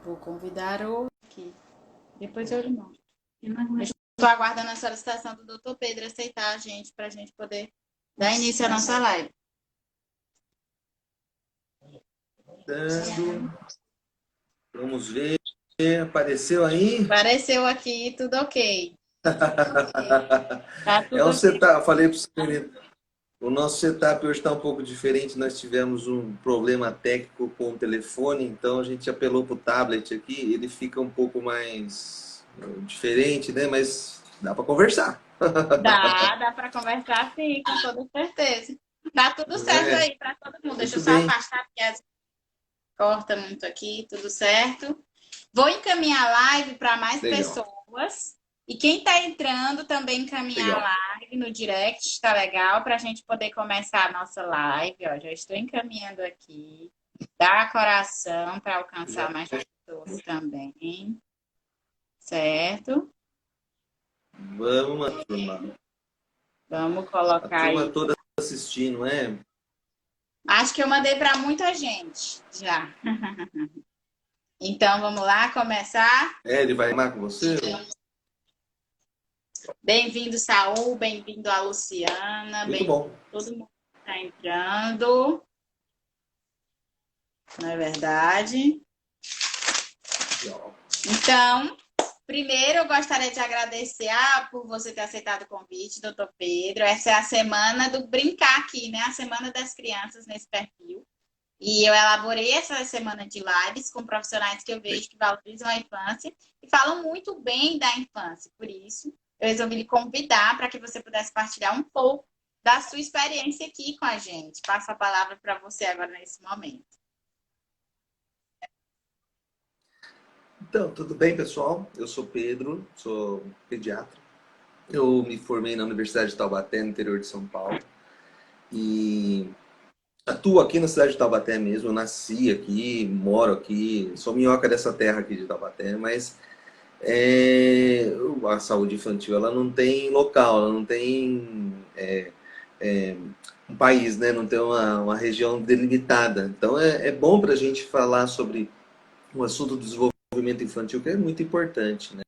Vou convidar o aqui. Depois eu lhe mostro. Estou aguardando a solicitação do Dr. Pedro aceitar a gente para a gente poder dar início à nossa live. Vamos ver. Apareceu aí? Apareceu aqui, tudo ok. Tá É tudo um ok. setup. Falei para você, o nosso setup hoje está um pouco diferente. Nós tivemos um problema técnico com o telefone, então a gente apelou para o tablet aqui. Ele fica um pouco mais diferente, né? Mas dá para conversar. Dá para conversar sim, com toda certeza. Tá tudo certo É, aí para todo mundo. Deixa eu muito só bem. afastar, porque corta muito aqui, tudo certo. Vou encaminhar a live para mais Legal, pessoas. E quem está entrando também encaminhar legal. a live no direct, tá legal? Para a gente poder começar a nossa live. Ó, já estou encaminhando aqui. Dá coração para alcançar Já, mais pessoas também. Certo? vamos, turma. Vamos A colocar turma aí. toda assistindo, é? Acho que eu mandei para muita gente já. Então vamos lá começar. É, ele vai amar com você? Bem-vindo, Saul. Bem-vindo a Luciana. Muito Bem-vindo bom. todo mundo que está entrando. Não é verdade? Legal. Então, primeiro eu gostaria de agradecer por você ter aceitado o convite, doutor Pedro. Essa é a semana do brincar aqui, né? A semana das crianças nesse perfil. E eu elaborei essa semana de lives com profissionais que eu vejo que valorizam a infância e falam muito bem da infância. Por isso, eu resolvi lhe convidar para que você pudesse partilhar um pouco da sua experiência aqui com a gente. Passo a palavra para você agora nesse momento. Então, tudo bem, pessoal? Eu sou Pedro, sou pediatra. Eu me formei na Universidade de Taubaté, no interior de São Paulo. E atuo aqui na cidade de Taubaté mesmo. Eu nasci aqui, moro aqui, sou minhoca dessa terra aqui de Taubaté, mas a saúde infantil ela não tem local, ela não tem é, um país, né? Não tem uma região delimitada. Então é bom para a gente falar sobre o assunto do desenvolvimento infantil, que é muito importante, né?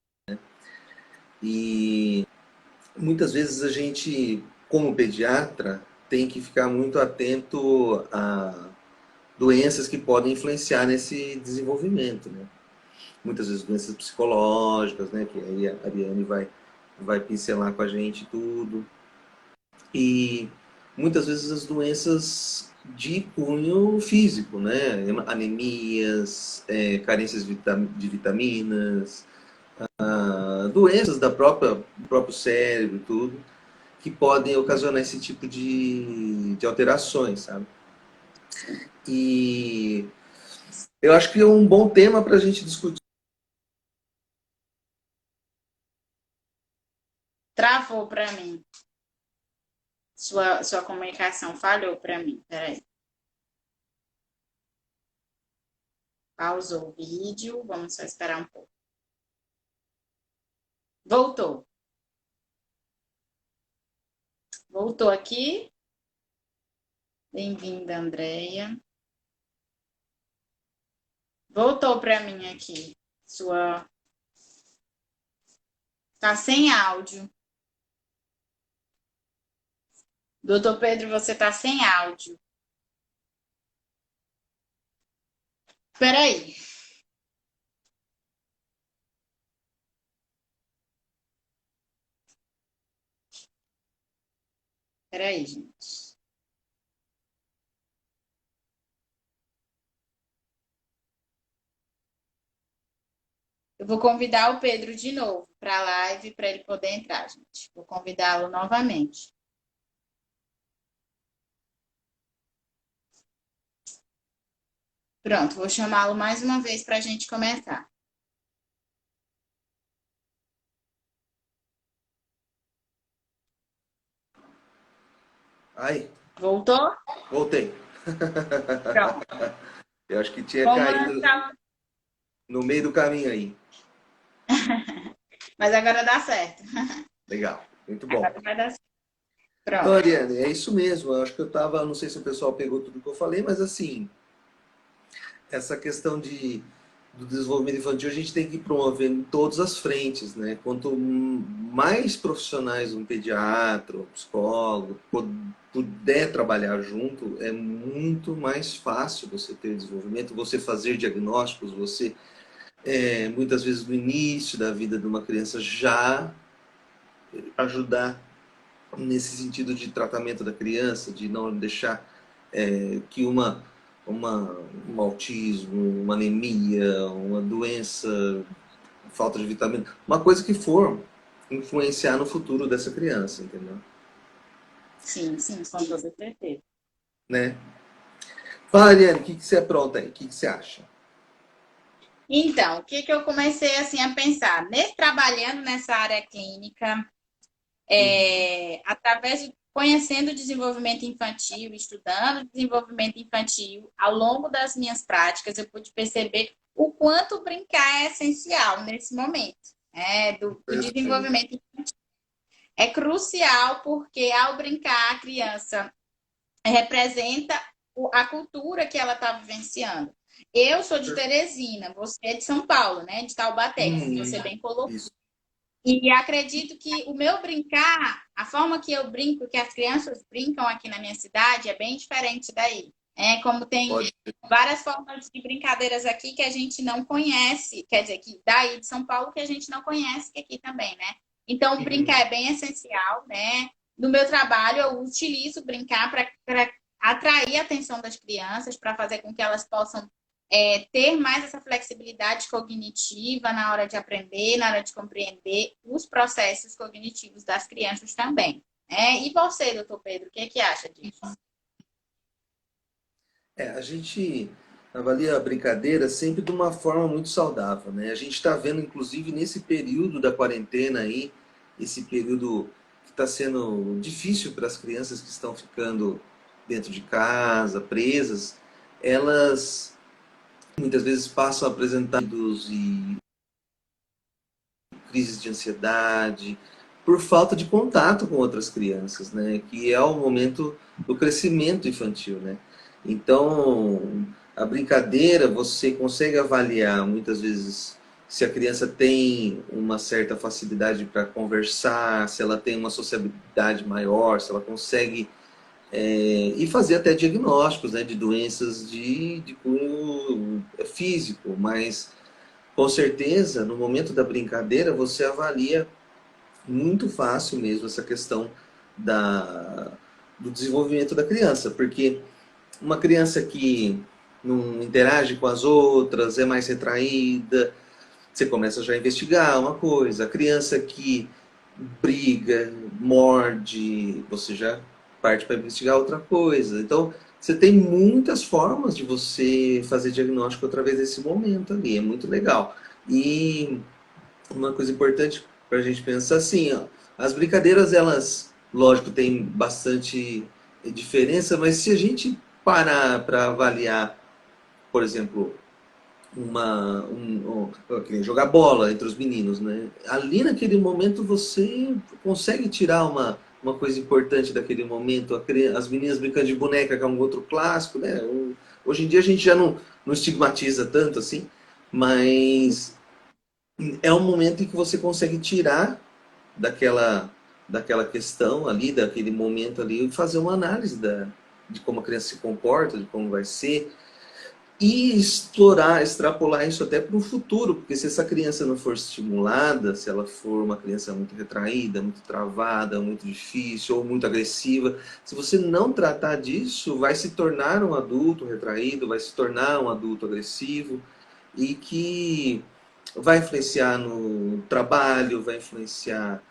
E muitas vezes a gente, como pediatra, tem que ficar muito atento a doenças que podem influenciar nesse desenvolvimento, né? Muitas vezes doenças psicológicas, né? Que aí a Ariane vai pincelar com a gente tudo. E muitas vezes as doenças de cunho físico, né? Anemias, carências de vitaminas, doenças do próprio cérebro, tudo, que podem ocasionar esse tipo de alterações, sabe? E eu acho que é um bom tema para a gente discutir. Travou para mim. Sua comunicação falhou para mim. Peraí. Pausou o vídeo. Vamos só esperar um pouco. Voltou. Voltou aqui. Bem-vinda, Andréia. Voltou para mim aqui. Sua. Tá sem áudio. Doutor Pedro, você tá sem áudio. Peraí. Peraí, gente. Eu vou convidar o Pedro de novo para a live para ele poder entrar, gente. Vou convidá-lo novamente. Pronto, vou chamá-lo mais uma vez para a gente começar. Ai, Voltou? voltei. Pronto. Eu acho que tinha Vamos caído lançar. no meio do caminho aí. Mas agora dá certo. Legal, muito bom. Agora vai dar certo. Então, Pronto. Ariane, é isso mesmo. Eu acho que eu estava, não sei se o pessoal pegou tudo que eu falei, mas assim, essa questão de do desenvolvimento infantil a gente tem que promover em todas as frentes, né? Quanto mais profissionais um pediatra, um psicólogo puder trabalhar junto, é muito mais fácil você ter desenvolvimento, você fazer diagnósticos, você muitas vezes no início da vida de uma criança já ajudar nesse sentido de tratamento da criança, de não deixar que um autismo, uma anemia, uma doença, falta de vitamina, uma coisa que for influenciar no futuro dessa criança, entendeu? Sim, sim, com toda certeza. Né? Fala, Ariane, o que, que você apronta aí? O que, que você acha? Então, o que que eu comecei assim a pensar? Trabalhando nessa área clínica, Uhum. através de conhecendo o desenvolvimento infantil, estudando desenvolvimento infantil, ao longo das minhas práticas, eu pude perceber o quanto brincar é essencial nesse momento, do Perfeito. desenvolvimento. É crucial porque ao brincar a criança representa a cultura que ela está vivenciando. Eu sou de Teresina, você é de São Paulo, né? De Taubaté, como você bem colocou. Isso. E acredito que o meu brincar, a forma que eu brinco, que as crianças brincam aqui na minha cidade, é bem diferente daí. Como tem Pode. várias formas de brincadeiras aqui que a gente não conhece, quer dizer, que daí de São Paulo que a gente não conhece, que aqui também, né? Então, brincar Uhum. é bem essencial, né? No meu trabalho, eu utilizo brincar para atrair a atenção das crianças, para fazer com que elas possam ter mais essa flexibilidade cognitiva na hora de aprender, na hora de compreender os processos cognitivos das crianças também. E você, doutor Pedro, o que, é que acha disso? A gente avalia a brincadeira sempre de uma forma muito saudável, né? A gente está vendo, inclusive, nesse período da quarentena aí, esse período que está sendo difícil para as crianças que estão ficando dentro de casa, presas, elas muitas vezes passam a apresentar e crises de ansiedade, por falta de contato com outras crianças, né? Que é o momento do crescimento infantil, né? Então, a brincadeira, você consegue avaliar muitas vezes se a criança tem uma certa facilidade para conversar, se ela tem uma sociabilidade maior, se ela consegue e fazer até diagnósticos, né, de doenças de cunho físico, mas com certeza, no momento da brincadeira, você avalia muito fácil mesmo essa questão da, do desenvolvimento da criança, porque uma criança que não interage com as outras, é mais retraída, você começa já a investigar uma coisa. A criança que briga, morde, você já parte para investigar outra coisa. Então, você tem muitas formas de você fazer diagnóstico através desse momento ali. É muito legal. E uma coisa importante para a gente pensar assim, ó, as brincadeiras, elas, lógico, tem bastante diferença, mas se a gente parar para avaliar, por exemplo, jogar bola entre os meninos, né? Ali naquele momento você consegue tirar uma coisa importante daquele momento. As meninas brincando de boneca, que é um outro clássico, né? Hoje em dia a gente já não estigmatiza tanto assim, mas é um momento em que você consegue tirar daquela, daquela questão ali, daquele momento ali, e fazer uma análise de como a criança se comporta, de como vai ser, e explorar, extrapolar isso até para o futuro, porque se essa criança não for estimulada, se ela for uma criança muito retraída, muito travada, muito difícil ou muito agressiva, se você não tratar disso, vai se tornar um adulto retraído, vai se tornar um adulto agressivo e que vai influenciar no trabalho, vai influenciar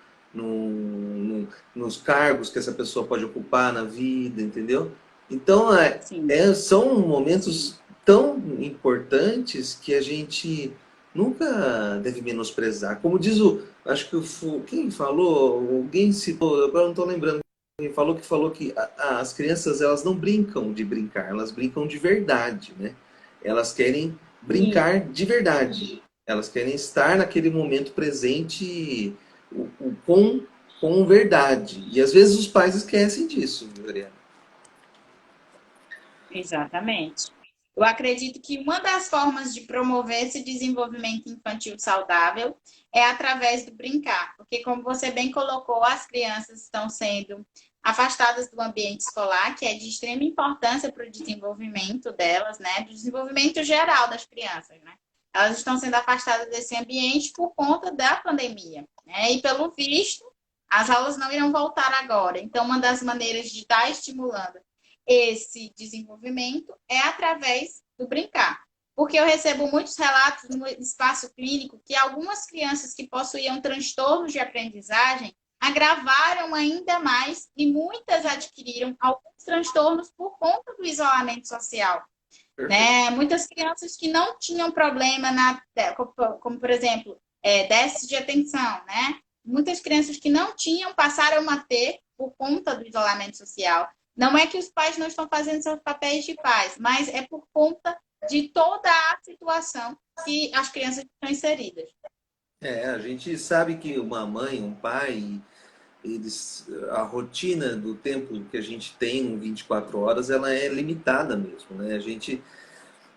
nos cargos que essa pessoa pode ocupar na vida, entendeu? Então, Sim, são momentos tão importantes que a gente nunca deve menosprezar. Como diz acho que quem falou, alguém citou, agora não estou lembrando, quem falou que as crianças elas não brincam de brincar, elas brincam de verdade, né? Elas querem sim, brincar de verdade. Elas querem estar naquele momento presente com verdade. E às vezes os pais esquecem disso, Mariana. exatamente. Eu acredito que uma das formas de promover esse desenvolvimento infantil saudável é através do brincar, porque, como você bem colocou, as crianças estão sendo afastadas do ambiente escolar, que é de extrema importância para o desenvolvimento delas, né? Do desenvolvimento geral das crianças, né? Elas estão sendo afastadas desse ambiente por conta da pandemia, né? E, pelo visto, as aulas não irão voltar agora. Então, uma das maneiras de estar estimulando esse desenvolvimento é através do brincar. Porque eu recebo muitos relatos no espaço clínico que algumas crianças que possuíam transtornos de aprendizagem agravaram ainda mais e muitas adquiriram alguns transtornos por conta do isolamento social. Perfeito. Né? Muitas crianças que não tinham problema, como por exemplo, déficit de atenção, né? Muitas crianças que não tinham passaram a ter por conta do isolamento social. Não é que os pais não estão fazendo seus papéis de pais, mas é por conta de toda a situação que as crianças estão inseridas. A gente sabe que uma mãe, um pai, a rotina do tempo que a gente tem, 24 horas, ela é limitada mesmo, né?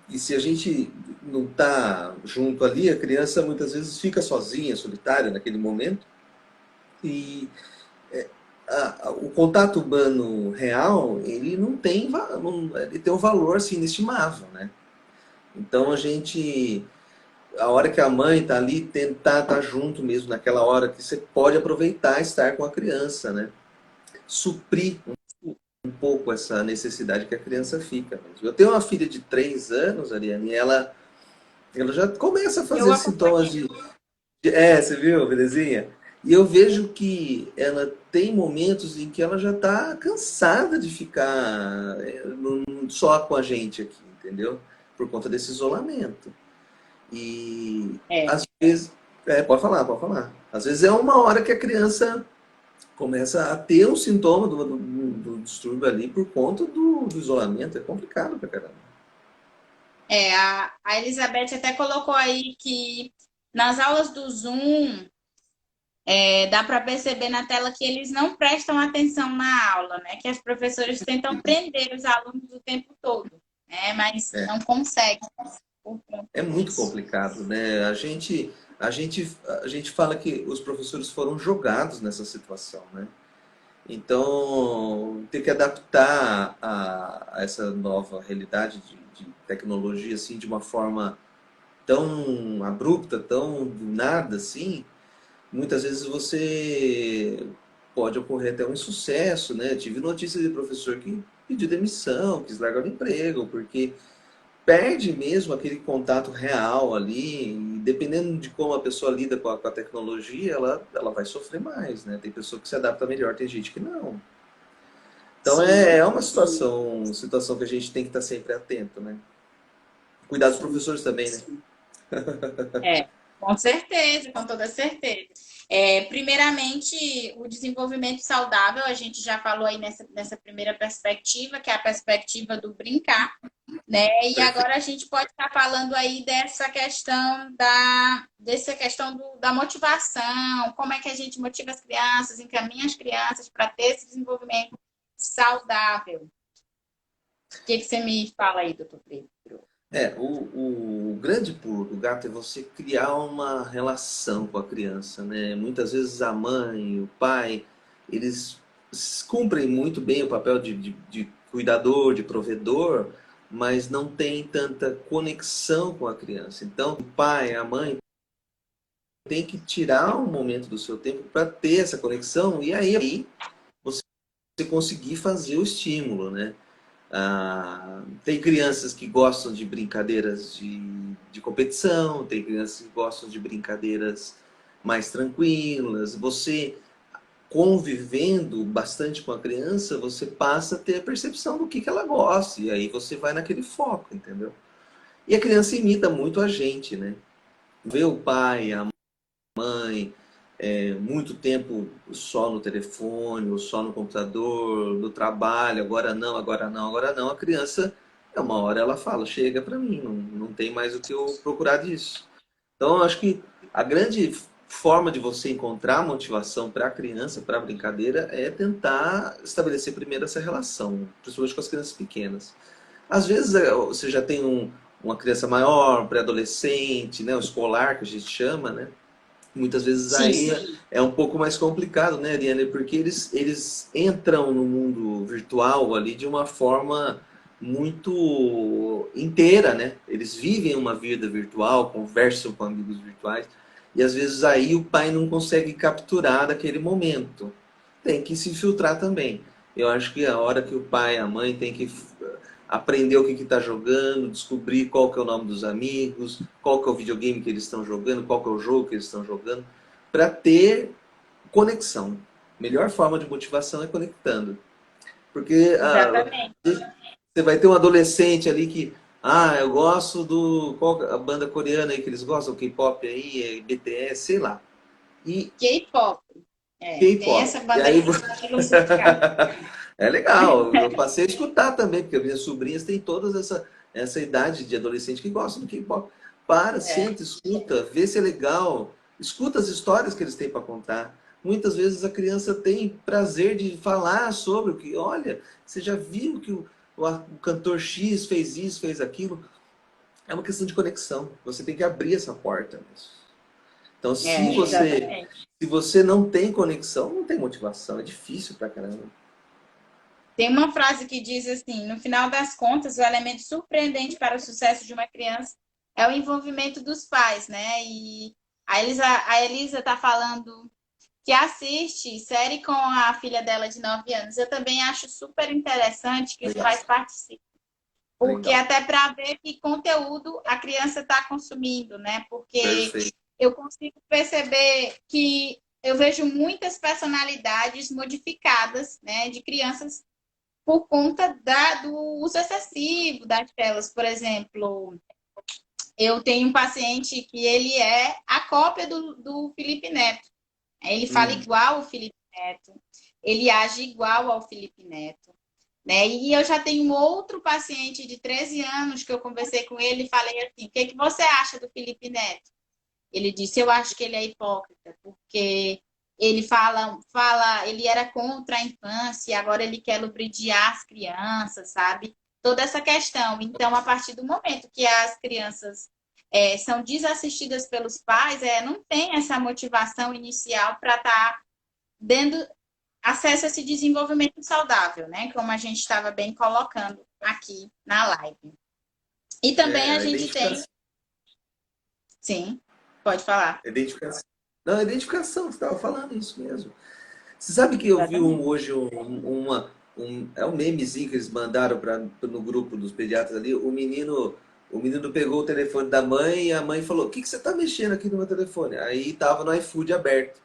E se a gente não está junto ali, a criança muitas vezes fica sozinha, solitária naquele momento. E o contato humano real, ele não tem, ele tem um valor assim, inestimável, né? Então a hora que a mãe está ali, tentar estar junto mesmo, naquela hora que você pode aproveitar estar com a criança, né? Suprir um pouco essa necessidade que a criança fica mesmo. Eu tenho uma filha de 3 anos, Ariane, e ela já começa a Eu fazer sintomas acompanhei. você viu, belezinha? E eu vejo que ela tem momentos em que ela já está cansada de ficar só com a gente aqui, entendeu? Por conta desse isolamento. E É. às vezes, pode falar, pode falar. Às vezes é uma hora que a criança começa a ter um sintoma do distúrbio ali por conta do isolamento. É complicado pra caramba. A Elizabeth até colocou aí que nas aulas do Zoom dá para perceber na tela que eles não prestam atenção na aula, né? Que as professoras tentam prender os alunos o tempo todo, né? Mas É, não conseguem por conta é muito disso. complicado, né? A gente fala que os professores foram jogados nessa situação, né? Então, ter que adaptar a essa nova realidade de tecnologia assim de uma forma tão abrupta, tão do nada assim, muitas vezes você pode ocorrer até um insucesso, né? Tive notícia de professor que pediu demissão, quis largar o emprego, porque perde mesmo aquele contato real ali, e dependendo de como a pessoa lida com a tecnologia, ela vai sofrer mais, né? Tem pessoa que se adapta melhor, tem gente que não. Então Sim, é uma situação que a gente tem que estar sempre atento, né? Cuidar dos professores também, né? com certeza, com toda certeza. Primeiramente, o desenvolvimento saudável, a gente já falou aí nessa primeira perspectiva, que é a perspectiva do brincar, né? E Perfeito. agora a gente pode estar falando aí dessa questão da motivação, como é que a gente motiva as crianças, encaminha as crianças para ter esse desenvolvimento saudável. O que você me fala aí, doutor Pedro? O grande pulo do gato é você criar uma relação com a criança, né? Muitas vezes a mãe, o pai, eles cumprem muito bem o papel de cuidador, de provedor, mas não tem tanta conexão com a criança. Então, o pai, a mãe tem que tirar um momento do seu tempo para ter essa conexão e aí você conseguir fazer o estímulo, né? Tem crianças que gostam de brincadeiras de competição, tem crianças que gostam de brincadeiras mais tranquilas. Você convivendo bastante com a criança, você passa a ter a percepção do que ela gosta, e aí você vai naquele foco, entendeu? E a criança imita muito a gente, né? Vê o pai, a mãe, muito tempo só no telefone, ou só no computador, no trabalho, agora não, agora não, agora não. A criança, uma hora ela fala, chega para mim, não tem mais o que eu procurar disso. Então, eu acho que a grande forma de você encontrar motivação para a criança, para a brincadeira, é tentar estabelecer primeiro essa relação, principalmente com as crianças pequenas. Às vezes você já tem uma criança maior, pré-adolescente, né? O escolar que a gente chama, né? Muitas vezes Sim. aí é um pouco mais complicado, né, Ariane? Porque eles entram no mundo virtual ali de uma forma muito inteira, né? Eles vivem uma vida virtual, conversam com amigos virtuais, e às vezes aí o pai não consegue capturar daquele momento. Tem que se filtrar também. Eu acho que a hora que o pai, a mãe tem que aprender o que está jogando, descobrir qual que é o nome dos amigos, qual que é o videogame que eles estão jogando, qual que é o jogo que eles estão jogando, para ter conexão. A melhor forma de motivação é conectando. Porque Exatamente. você vai ter um adolescente ali que, eu gosto do, qual a banda coreana aí que eles gostam, o K-pop aí, BTS, sei lá. E K-pop. Tem K-pop. essa E banda aí aí que eu sou musical. é legal, eu passei a escutar também, porque minhas sobrinhas têm toda essa idade de adolescente que gostam do K-pop. Para, É, senta, escuta, vê se é legal, escuta as histórias que eles têm para contar. Muitas vezes a criança tem prazer de falar sobre o que, olha, você já viu que o cantor X fez isso, fez aquilo. É uma questão de conexão. Você tem que abrir essa porta mesmo. Então, exatamente. se você não tem conexão, não tem motivação. É difícil pra caramba. Tem uma frase que diz assim: no final das contas, o elemento surpreendente para o sucesso de uma criança é o envolvimento dos pais, né? E a Elisa está falando que assiste série com a filha dela de 9 anos. Eu também acho super interessante que os Legal, pais participem, porque legal. até para ver que conteúdo a criança está consumindo, né? Porque Perfeito. eu consigo perceber que eu vejo muitas personalidades modificadas, né, de crianças por conta do uso excessivo das telas. Por exemplo, eu tenho um paciente que ele é a cópia do Felipe Neto. Ele fala Hum, igual o Felipe Neto, ele age igual ao Felipe Neto. Né? E eu já tenho outro paciente de 13 anos que eu conversei com ele e falei assim: o que, que você acha do Felipe Neto? Ele disse: eu acho que ele é hipócrita, porque ele ele era contra a infância e agora ele quer ludibriar as crianças, sabe? Toda essa questão. Então, a partir do momento que as crianças são desassistidas pelos pais, não tem essa motivação inicial para estar dando acesso a esse desenvolvimento saudável, né? Como a gente estava bem colocando aqui na live. E também a a gente tem. identificação. Sim, pode falar. A identificação. Não, a identificação, você estava falando isso mesmo. Você sabe que eu vi Exatamente. hoje é um memezinho que eles mandaram no grupo dos pediatras ali. O menino pegou o telefone da mãe e a mãe falou: O que você está mexendo aqui no meu telefone? Aí tava no iFood aberto.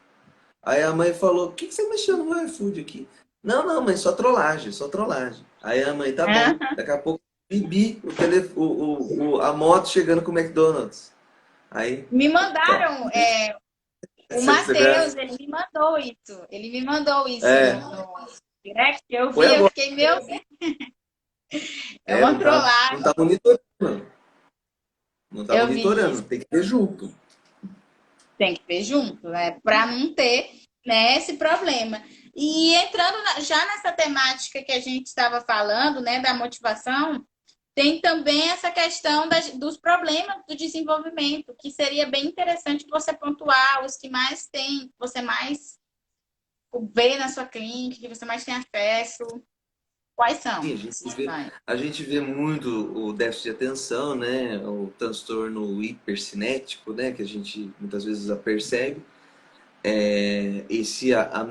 Aí a mãe falou: O que você mexeu no meu iFood aqui? Não, não, mãe, só trollagem, só trollagem. Aí a mãe: Tá bom. Daqui a pouco, bibi, a moto chegando com o McDonald's. Aí, Me pronto. mandaram, o Você vê? Matheus, ele me mandou isso. Ele me mandou isso É, no direct. Eu foi vi, eu agora. fiquei, meu Deus, é É, uma não tá trollagem. monitorando. Não tá Eu vi monitorando, isso. tem que ter junto. Tem que ver junto, né? Para não ter, né, esse problema. E entrando já nessa temática que a gente estava falando, né, da motivação, tem também essa questão dos problemas do desenvolvimento, que seria bem interessante você pontuar os que mais tem, você mais vê na sua clínica, que você mais tem acesso. Quais Sim, são esses mais? a gente vê muito o déficit de atenção, né? O transtorno hipercinético, né? Que a gente muitas vezes percebe.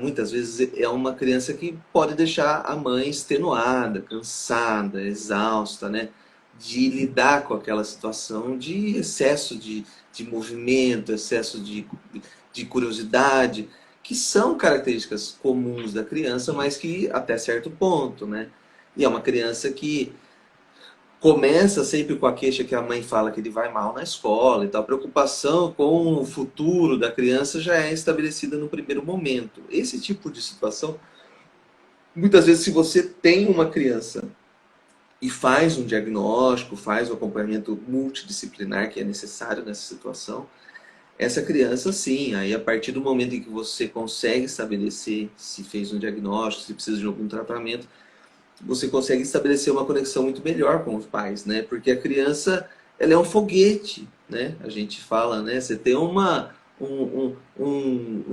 Muitas vezes é uma criança que pode deixar a mãe extenuada, cansada, exausta, né? De lidar com aquela situação de excesso de movimento, excesso de curiosidade, que são características comuns da criança, mas que até certo ponto, né? E é uma criança que começa sempre com a queixa que a mãe fala que ele vai mal na escola e tal. A preocupação com o futuro da criança já é estabelecida no primeiro momento. Esse tipo de situação, muitas vezes, se você tem uma criança e faz um diagnóstico, faz o acompanhamento multidisciplinar que é necessário nessa situação, essa criança, sim, aí a partir do momento em que você consegue estabelecer se fez um diagnóstico, se precisa de algum tratamento, você consegue estabelecer uma conexão muito melhor com os pais, né? Porque a criança, ela é um foguete, né? A gente fala, né? Você tem um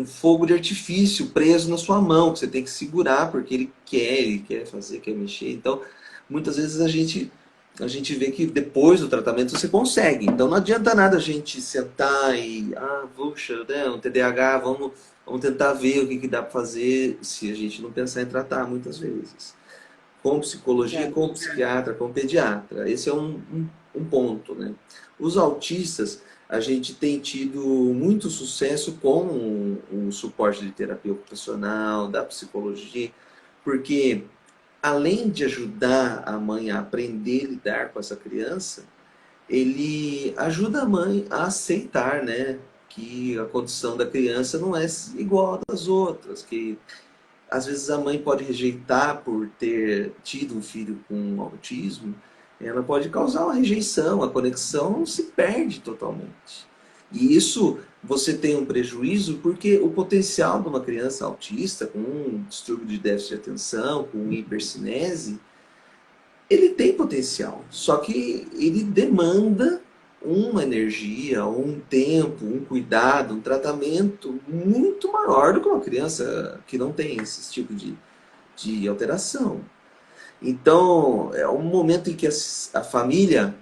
fogo de artifício preso na sua mão, que você tem que segurar, porque ele quer fazer, quer mexer. Então, muitas vezes a gente vê que depois do tratamento você consegue. Então, não adianta nada a gente sentar e, puxa, né? Um TDAH, vamos tentar ver o que dá para fazer se a gente não pensar em tratar muitas vezes com psicologia, com psiquiatra, com pediatra. Esse é um ponto, né? Os autistas, a gente tem tido muito sucesso com o suporte de terapia ocupacional, da psicologia, porque além de ajudar a mãe a aprender a lidar com essa criança, ele ajuda a mãe a aceitar, né, que a condição da criança não é igual à das outras, que às vezes a mãe pode rejeitar por ter tido um filho com autismo, ela pode causar uma rejeição, a conexão se perde totalmente. E isso você tem um prejuízo porque o potencial de uma criança autista com um distúrbio de déficit de atenção, com hipercinese, ele tem potencial, só que ele demanda uma energia, um tempo, um cuidado, um tratamento muito maior do que uma criança que não tem esse tipo de alteração. Então, é um momento em que a família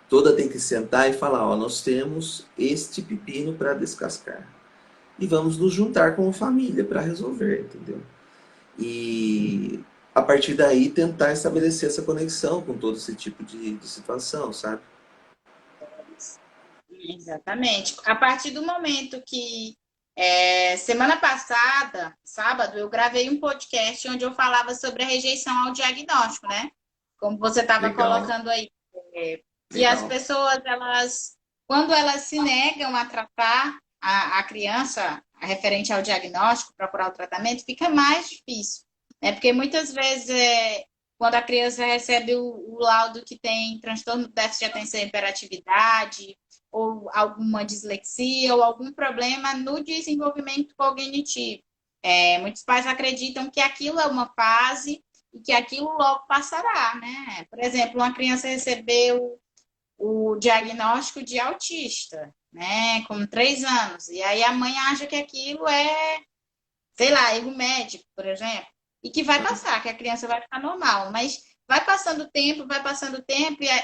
toda tem que sentar e falar, ó, nós temos este pepino para descascar. E vamos nos juntar como família para resolver, entendeu? E a partir daí tentar estabelecer essa conexão com todo esse tipo de situação, sabe? Exatamente. A partir do momento que semana passada, sábado, eu gravei um podcast onde eu falava sobre a rejeição ao diagnóstico, né? Como você estava Legal, colocando aí, que as legal. pessoas, elas, quando elas se negam a tratar a criança referente ao diagnóstico, procurar o tratamento, fica mais difícil, né? Porque muitas vezes, quando a criança recebe o laudo que tem transtorno do déficit de atenção e hiperatividade, ou alguma dislexia, ou algum problema no desenvolvimento cognitivo. Muitos pais acreditam que aquilo é uma fase e que aquilo logo passará, né? Por exemplo, uma criança recebeu o diagnóstico de autista, né, com 3 anos, e aí a mãe acha que aquilo é, sei lá, erro médico, por exemplo, e que vai passar, que a criança vai ficar normal, mas vai passando o tempo,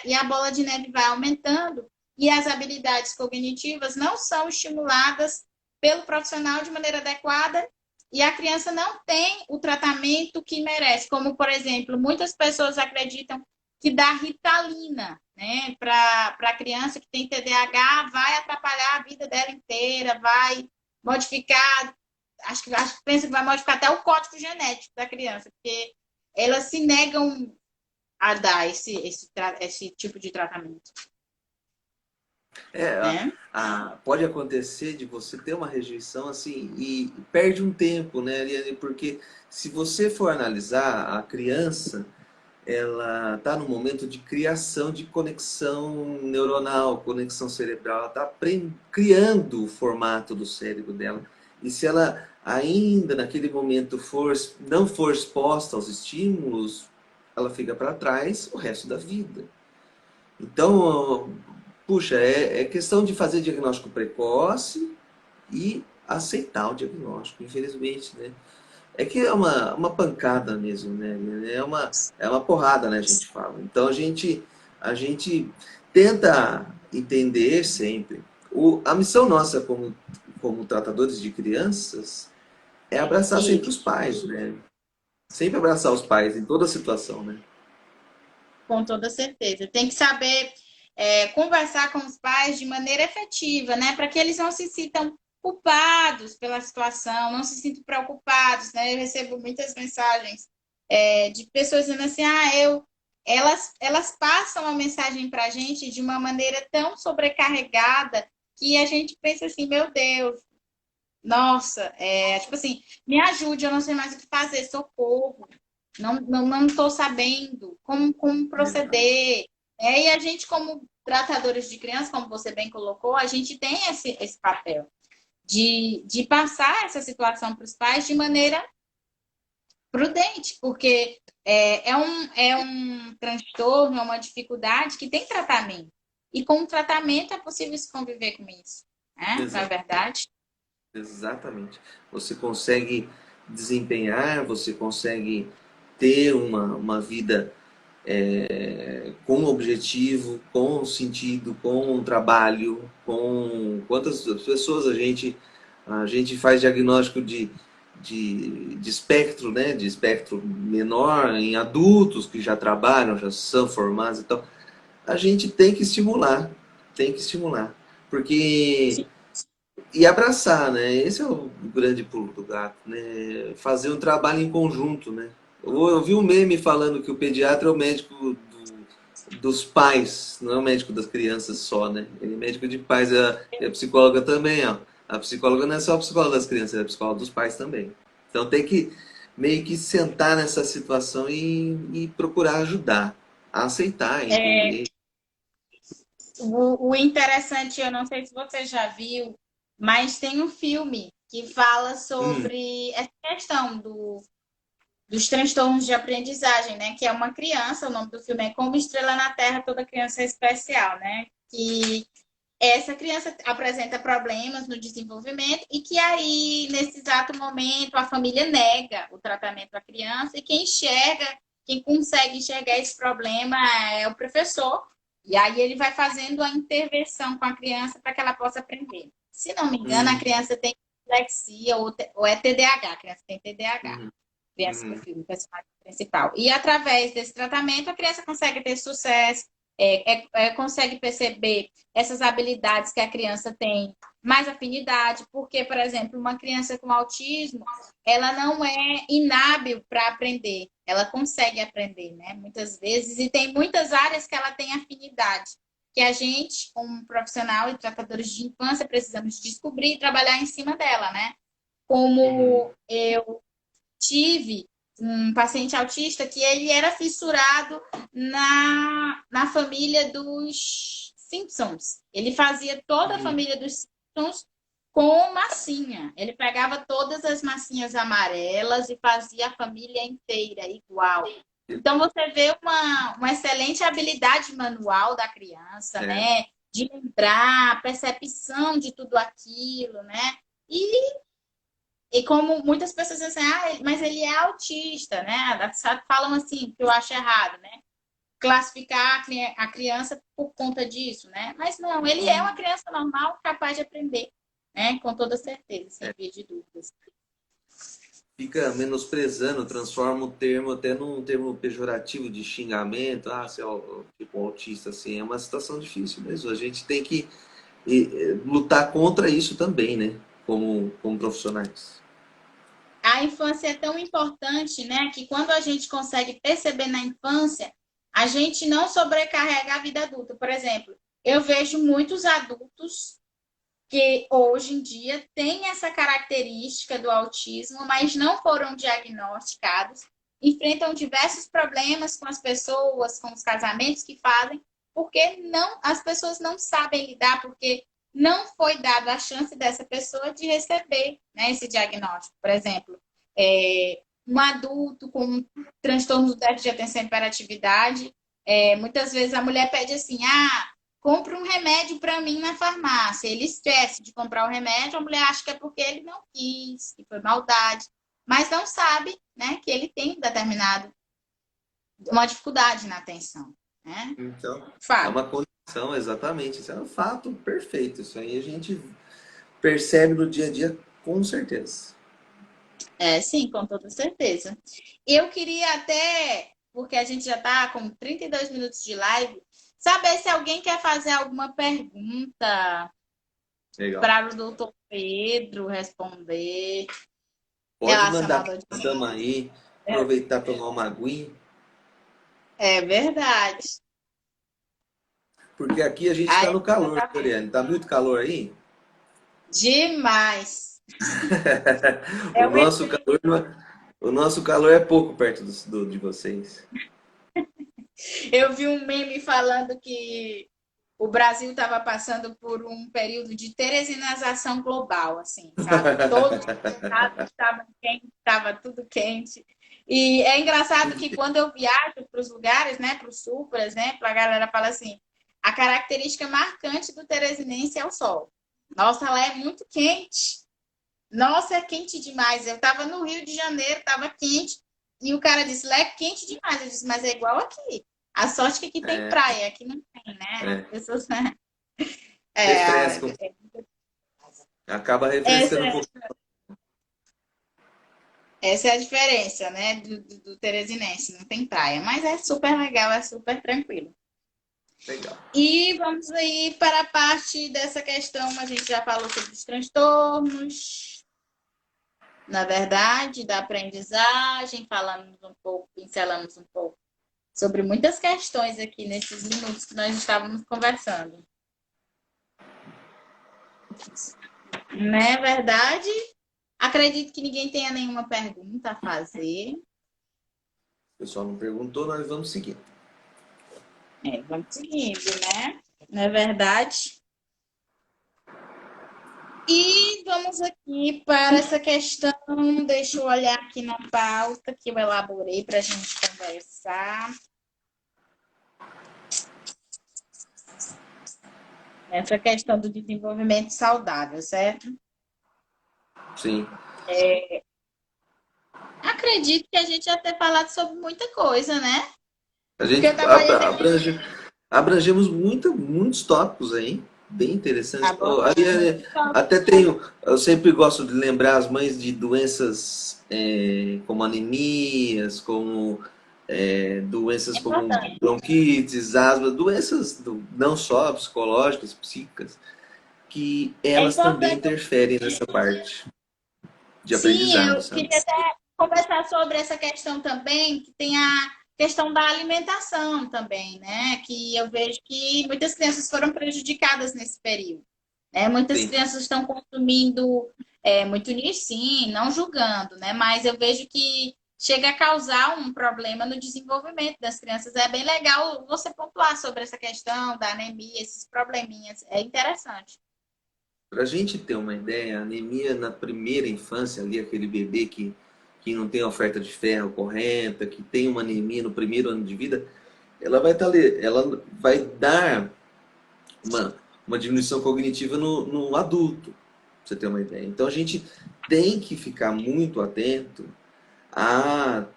e a bola de neve vai aumentando, e as habilidades cognitivas não são estimuladas pelo profissional de maneira adequada, e a criança não tem o tratamento que merece, como, por exemplo, muitas pessoas acreditam que dar Ritalina, né, para a criança que tem TDAH vai atrapalhar a vida dela inteira, vai modificar, acho que pensa que vai modificar até o código genético da criança, porque elas se negam a dar esse tipo de tratamento, É, né? pode acontecer de você ter uma rejeição assim e perde um tempo, né, Ariane? Porque se você for analisar a criança, ela está no momento de criação de conexão neuronal, conexão cerebral, ela está criando o formato do cérebro dela. E se ela ainda naquele momento não for exposta aos estímulos, ela fica para trás o resto da vida. Então, puxa, é questão de fazer diagnóstico precoce e aceitar o diagnóstico, infelizmente, né? É que é uma pancada mesmo, né? É uma porrada, né, a gente fala. Então a gente tenta entender sempre. A missão nossa como tratadores de crianças é abraçar sempre E os pais, né? Sempre abraçar os pais em toda situação, né? com toda certeza. Tem que saber conversar com os pais de maneira efetiva, né? Para que eles não se sintam culpados pela situação, não se sintam preocupados, né? Eu recebo muitas mensagens de pessoas dizendo assim, elas passam a mensagem para a gente de uma maneira tão sobrecarregada que a gente pensa assim, meu Deus, nossa, tipo assim, me ajude, eu não sei mais o que fazer, socorro. Não estou sabendo como Verdade. proceder. E a gente, como tratadores de crianças, como você bem colocou, a gente tem esse papel de passar essa situação para os pais de maneira prudente, porque é um transtorno, é uma dificuldade que tem tratamento. E com o tratamento é possível se conviver com isso, né? Não é Exa- verdade? Exatamente. Você consegue desempenhar, você consegue ter uma vida com objetivo, com sentido, com um trabalho, com quantas pessoas a gente faz diagnóstico de espectro, né? De espectro menor em adultos que já trabalham, já são formados e tal. A gente tem que estimular, porque Sim. e abraçar, né? Esse é o grande pulo do gato, né? Fazer um trabalho em conjunto, né? Eu vi um meme falando que o pediatra é o médico dos pais, não é o médico das crianças só, né? Ele é médico de pais, é psicóloga também, ó. A psicóloga não é só a psicóloga das crianças, é a psicóloga dos pais também. Então tem que meio que sentar nessa situação e procurar ajudar, a aceitar, a É, entender. o interessante, eu não sei se você já viu, mas tem um filme que fala Hum, sobre essa questão dos transtornos de aprendizagem, né? Que é uma criança, o nome do filme é Como Estrela na Terra, toda criança é especial, né? Que essa criança apresenta problemas no desenvolvimento e que aí, nesse exato momento, a família nega o tratamento à criança e quem consegue enxergar esse problema é o professor. E aí ele vai fazendo a intervenção com a criança para que ela possa aprender. Se não me engano, a hum, criança tem dislexia ou é TDAH, a criança tem TDAH, hum, criança do hum, filme, o personagem principal. E através desse tratamento, a criança consegue ter sucesso, consegue perceber essas habilidades que a criança tem mais afinidade, porque, por exemplo, uma criança com autismo, ela não é inábil para aprender, ela consegue aprender, né? Muitas vezes, e tem muitas áreas que ela tem afinidade, que a gente, como profissional e tratadores de infância, precisamos descobrir e trabalhar em cima dela, né? uhum. Como eu tive um paciente autista que ele era fissurado na família dos Simpsons. Ele fazia toda a Hum. família dos Simpsons com massinha. Ele pegava todas as massinhas amarelas e fazia a família inteira igual. Então você vê uma excelente habilidade manual da criança, É. né? De lembrar, percepção de tudo aquilo, né? E como muitas pessoas dizem assim, mas ele é autista, né? Falam assim, que eu acho errado, né? Classificar a criança por conta disso, né? Mas não, ele é uma criança normal, capaz de aprender, né? Com toda certeza, sem vir de dúvidas. Fica menosprezando, transforma o termo até num termo pejorativo de xingamento. Ah, você é tipo autista, assim. É uma situação difícil mesmo. A gente tem que lutar contra isso também, né? Como profissionais. A infância é tão importante, né? Que quando a gente consegue perceber na infância, a gente não sobrecarrega a vida adulta. Por exemplo, eu vejo muitos adultos que hoje em dia têm essa característica do autismo, mas não foram diagnosticados, enfrentam diversos problemas com as pessoas, com os casamentos que fazem, porque não, as pessoas não sabem lidar, porque não foi dada a chance dessa pessoa de receber, né, esse diagnóstico. Por exemplo, um adulto com transtorno do déficit de atenção e hiperatividade, muitas vezes a mulher pede assim, compra um remédio para mim na farmácia. Ele esquece de comprar o remédio, a mulher acha que é porque ele não quis, que foi maldade, mas não sabe, né, que ele tem uma dificuldade na atenção, né? Então, é Fato. uma condição, exatamente. Isso é um fato perfeito. Isso aí a gente percebe no dia a dia com certeza. É, sim, com toda certeza. Eu queria até, porque a gente já está com 32 minutos de live, saber se alguém quer fazer alguma pergunta Legal. para o doutor Pedro responder Pode mandar relacionada para ao cama aí, aproveitar para tomar uma aguinha, É verdade. porque aqui a gente está Ai, no calor, Doriane. Tá muito calor aí? demais. É O um nosso equilíbrio. calor, o nosso calor é pouco perto de vocês. Eu vi um meme falando que o Brasil estava passando por um período de teresinização global, assim, sabe? Todos os estados estavam quentes, estava tudo quente. E é engraçado que quando eu viajo para os lugares, né, para o sul, por exemplo, a galera fala assim, a característica marcante do teresinense é o sol. Nossa, ela é muito quente. Nossa, é quente demais. Eu estava no Rio de Janeiro, estava quente, e o cara disse, lá é quente demais. Eu disse, mas é igual aqui. A sorte que aqui tem É, praia, aqui não tem, né? As é. pessoas, né? É, Refresca, acaba essa, refrescando um pouco. essa é a diferença, né, do teresinense. Não tem praia, mas é super legal, é super tranquilo. Legal. E vamos aí para a parte dessa questão, a gente já falou sobre os transtornos, na verdade, da aprendizagem, falamos um pouco, pincelamos um pouco sobre muitas questões aqui nesses minutos que nós estávamos conversando. Não é verdade? Acredito que ninguém tenha nenhuma pergunta a fazer. O pessoal não perguntou, nós vamos seguir. Vamos seguindo, né? Não é verdade? E vamos aqui para essa questão. Deixa eu olhar aqui na pauta que eu elaborei para a gente conversar. Essa questão do desenvolvimento saudável, certo? Sim. Acredito que a gente já tenha falado sobre muita coisa, né? A Porque gente eu estava olhando aqui. abrangemos muitos tópicos aí, bem interessantes. Abordamos muito Até tenho, eu sempre gosto de lembrar as mães de doenças como anemias, como doenças como importante. bronquites, asma, doenças não só psicológicas, psíquicas, que É elas também importante. interferem nessa parte de Sim, aprendizado, eu sabe? queria até conversar sobre essa questão também, que tem a questão da alimentação também, né? Que eu vejo que muitas crianças foram prejudicadas nesse período, né? Muitas Sim. crianças estão consumindo muito nisso, sim, não julgando, né? Mas eu vejo que chega a causar um problema no desenvolvimento das crianças. É bem legal você pontuar sobre essa questão da anemia, esses probleminhas. É interessante. Para a gente ter uma ideia, a anemia na primeira infância, ali aquele bebê que não tem oferta de ferro correta, que tem uma anemia no primeiro ano de vida, ela vai dar uma diminuição cognitiva no adulto, pra você ter uma ideia. Então a gente tem que ficar muito atento a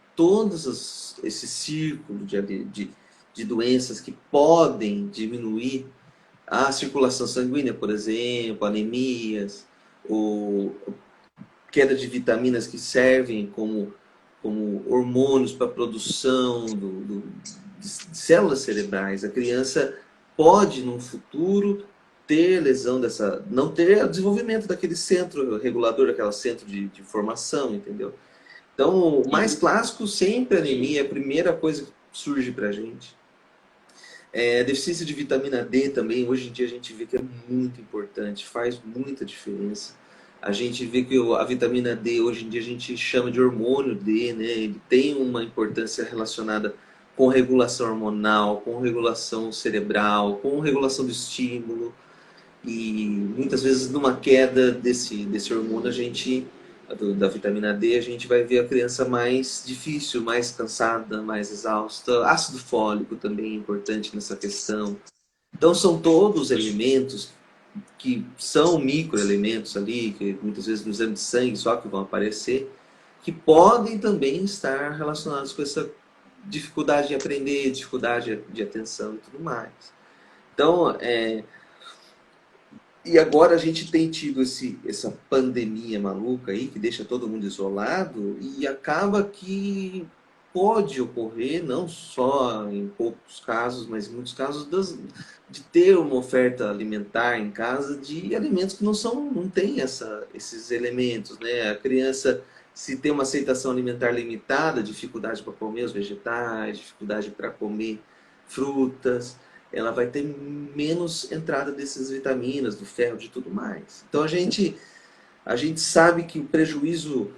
esse círculo de doenças que podem diminuir a circulação sanguínea, por exemplo, anemias, ou queda de vitaminas que servem como hormônios para a produção de células cerebrais. A criança pode, no futuro, ter lesão não ter o desenvolvimento daquele centro regulador, daquele centro de formação, entendeu? Então, o mais clássico sempre anemia, é a primeira coisa que surge para a gente. Deficiência de vitamina D também, hoje em dia a gente vê que é muito importante, faz muita diferença. A gente vê que a vitamina D, hoje em dia a gente chama de hormônio D, né? Ele tem uma importância relacionada com regulação hormonal, com regulação cerebral, com regulação do estímulo. E muitas vezes numa queda desse hormônio, da vitamina D, a gente vai ver a criança mais difícil, mais cansada, mais exausta. Ácido fólico também é importante nessa questão. Então são todos elementos que são microelementos ali, que muitas vezes no exame de sangue só que vão aparecer, que podem também estar relacionados com essa dificuldade de aprender, dificuldade de atenção e tudo mais. Então, e agora a gente tem tido essa pandemia maluca aí, que deixa todo mundo isolado, e acaba que pode ocorrer, não só em poucos casos, mas em muitos casos, de ter uma oferta alimentar em casa de alimentos que não tem esses elementos, né? A criança, se tem uma aceitação alimentar limitada, dificuldade para comer os vegetais, dificuldade para comer frutas, ela vai ter menos entrada dessas vitaminas, do ferro, de tudo mais. Então a gente sabe que o prejuízo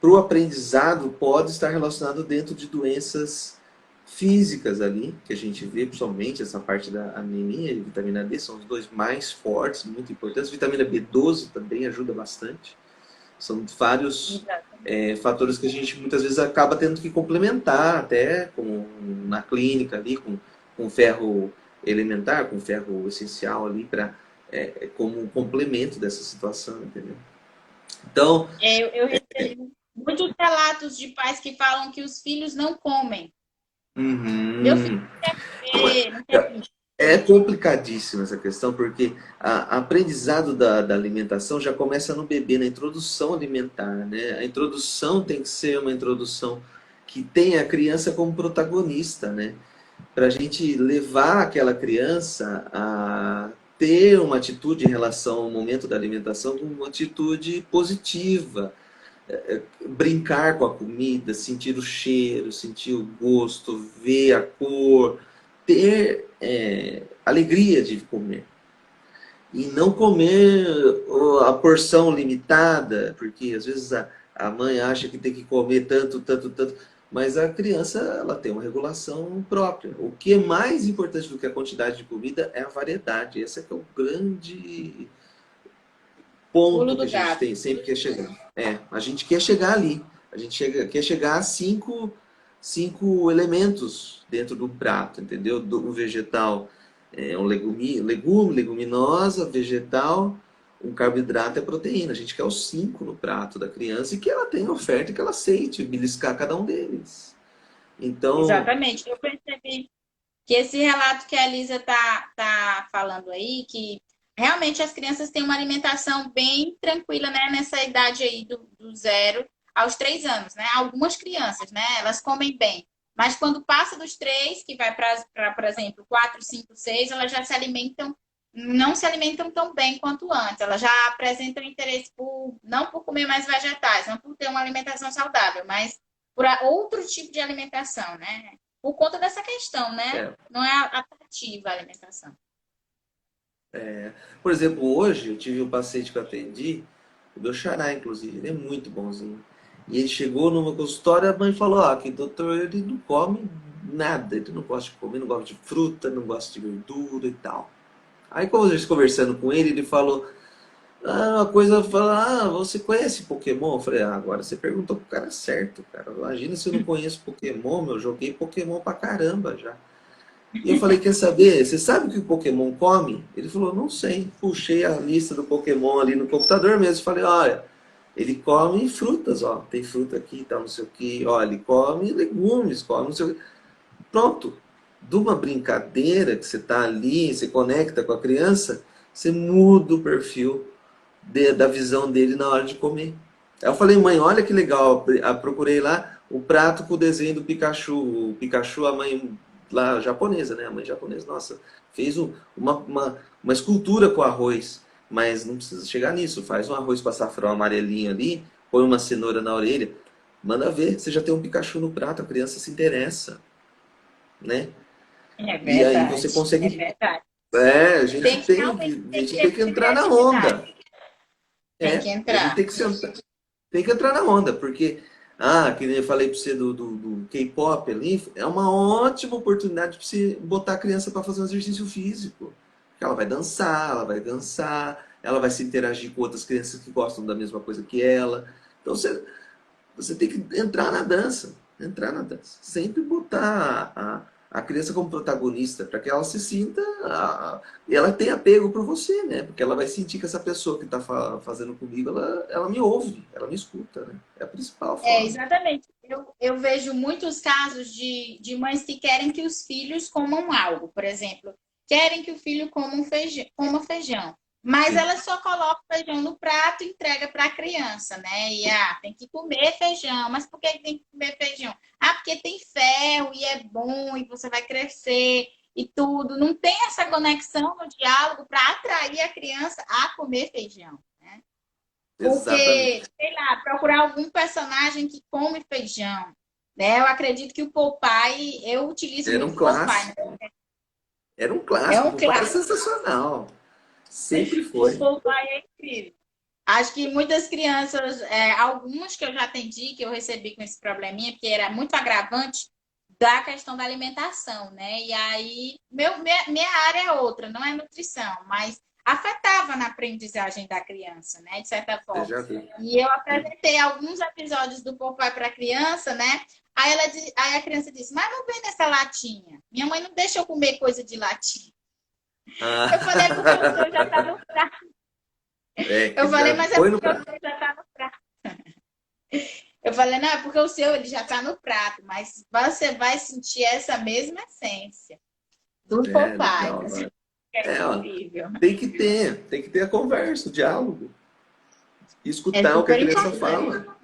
para o aprendizado pode estar relacionado dentro de doenças físicas ali, que a gente vê, principalmente essa parte da anemia e vitamina D, são os dois mais fortes, muito importantes. Vitamina B12 também ajuda bastante. São vários fatores que a gente muitas vezes acaba tendo que complementar, até como na clínica ali, com ferro elementar, com ferro essencial ali, como um complemento dessa situação, entendeu? Então, Eu recebi muitos relatos de pais que falam que os filhos não comem. Meu filho uhum. não quer Não, comer, não quer brincar. é complicadíssima essa questão, porque a aprendizado da alimentação já começa no bebê, na introdução alimentar, né? A introdução tem que ser uma introdução que tenha a criança como protagonista, né? Para a gente levar aquela criança a ter uma atitude em relação ao momento da alimentação, uma atitude positiva, brincar com a comida, sentir o cheiro, sentir o gosto, ver a cor, ter alegria de comer. E não comer a porção limitada, porque às vezes a mãe acha que tem que comer tanto, tanto, tanto, mas a criança ela tem uma regulação própria. O que é mais importante do que a quantidade de comida é a variedade. Esse é que é o grande Pulo ponto que do a gente gato. tem, sempre quer chegar. A gente quer chegar ali. Quer chegar a cinco elementos dentro do prato, entendeu? Um vegetal um legume, leguminosa, vegetal, um carboidrato e proteína. A gente quer os cinco no prato da criança e que ela tenha oferta e que ela aceite beliscar cada um deles. Então, Exatamente. Eu percebi que esse relato que a Elisa tá falando aí, que realmente as crianças têm uma alimentação bem tranquila, né, nessa idade aí do 0 aos 3 anos, né? Algumas crianças, né, elas comem bem. Mas quando passa dos 3, que vai para, por exemplo, 4, 5, 6, elas já se alimentam, não se alimentam tão bem quanto antes. Elas já apresentam interesse não por comer mais vegetais, não por ter uma alimentação saudável, mas por outro tipo de alimentação, né? Por conta dessa questão, né? é, Não é atrativa a alimentação. por exemplo, hoje eu tive um paciente que eu atendi, o meu xará, inclusive, ele é muito bonzinho. E ele chegou numa consultória, a mãe falou, que doutor, ele não come nada, ele não gosta de comer, não gosta de fruta, não gosta de verdura e tal. Aí, como a gente conversando com ele, ele falou, uma coisa, fala, você conhece Pokémon? Eu falei, agora você perguntou pro cara certo, cara. Imagina se eu não conheço Pokémon, eu joguei Pokémon pra caramba já. E eu falei, quer saber? Você sabe o que o Pokémon come? Ele falou, não sei. Puxei a lista do Pokémon ali no computador mesmo. Falei, olha, ele come frutas, ó. Tem fruta aqui, tá, não sei o que. Olha, ele come legumes, come não sei o que. Pronto. De uma brincadeira que você tá ali, você conecta com a criança, você muda o perfil da visão dele na hora de comer. Aí eu falei, mãe, olha que legal. Procurei lá o prato com o desenho do Pikachu. O Pikachu, a mãe lá japonesa, né? A mãe japonesa, nossa, fez uma escultura com arroz. Mas não precisa chegar nisso. Faz um arroz com açafrão amarelinho ali, põe uma cenoura na orelha. Manda ver, você já tem um Pikachu no prato, a criança se interessa, né? É E aí você verdade, é consegue. verdade. A gente Tem que tem, realmente a ter gente tem que essa entrar na onda. criatividade. Tem que A gente entrar. tem que sentar, tem que entrar na onda, porque, que nem eu falei para você do K-pop ali, é uma ótima oportunidade para você botar a criança para fazer um exercício físico. Ela vai dançar, ela vai dançar, ela vai se interagir com outras crianças que gostam da mesma coisa que ela. Então você tem que entrar na dança, entrar na dança. Sempre botar a criança como protagonista, para que ela se sinta. E ela tenha apego por você, né? Porque ela vai sentir que essa pessoa que está fazendo comigo, ela me ouve, ela me escuta, né? É a principal É, forma. exatamente. Eu vejo muitos casos de mães que querem que os filhos comam algo, por exemplo, querem que o filho coma feijão, mas Sim, ela só coloca o feijão no prato e entrega para a criança, né? E tem que comer feijão, mas por que tem que comer feijão? Porque tem ferro e é bom e você vai crescer e tudo. Não tem essa conexão no diálogo para atrair a criança a comer feijão, né? Porque, exatamente. sei lá, procurar algum personagem que come feijão, né? Eu acredito que o Popeye, eu utilizo Era muito um o Popeye, né? clássico. Era um É clássico. um O pai é clássico. sensacional. Sempre O foi. Popeye é incrível. Acho que muitas crianças, algumas que eu já atendi, que eu recebi com esse probleminha, porque era muito agravante da questão da alimentação, né? E aí, minha área é outra, não é nutrição, mas afetava na aprendizagem da criança, né? De certa Você forma. já viu. E eu apresentei alguns episódios do Popeye para a criança, né? Aí a criança disse, mas não vem nessa latinha. Minha mãe não deixa eu comer coisa de latinha. Eu falei, é porque o seu já está no prato. Que Eu falei, já mas é põe no porque o prato. seu já está no prato. Eu falei, não, é porque o seu ele já está no prato, mas você vai sentir essa mesma essência do Popeye. Legal. Você é É, ó, incrível. tem que ter a conversa, o diálogo. E É escutar o que a super criança importante. fala.